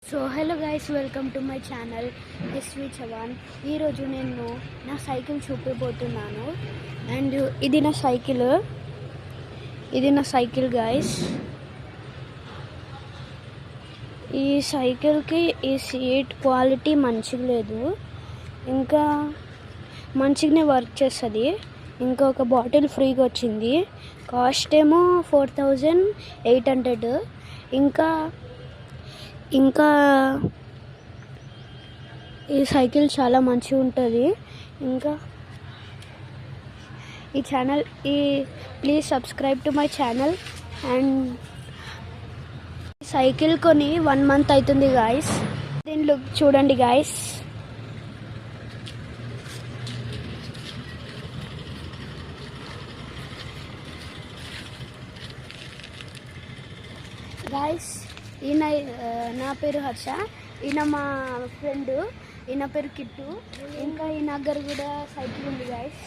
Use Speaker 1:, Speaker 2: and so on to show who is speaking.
Speaker 1: So hello guys, welcome to my channel S V Chavan. ఈరోజు నేను నా సైకిల్ చూపిపోతున్నాను. అండ్ ఇది నా సైకిల్ గైస్. ఈ సైకిల్కి ఈ సీట్ క్వాలిటీ మంచిగా లేదు, ఇంకా మంచిగానే వర్క్ చేస్తుంది. ఇంకా ఒక బాటిల్ ఫ్రీగా వచ్చింది, కాస్ట్ ఏమో 4800. ఇంకా ఈ సైకిల్ చాలా మంచిగా ఉంటుంది. ఇంకా please subscribe to my channel. And cycle కొని 1 month అవుతుంది గాయస్. దీని లుక్ చూడండి గాయస్. ఈయన నా పేరు హర్ష, ఈయన మా ఫ్రెండ్, ఈయన పేరు కిట్టు. ఇంకా ఈయన దగ్గర కూడా సైకిల్ ఉంది గాయస్.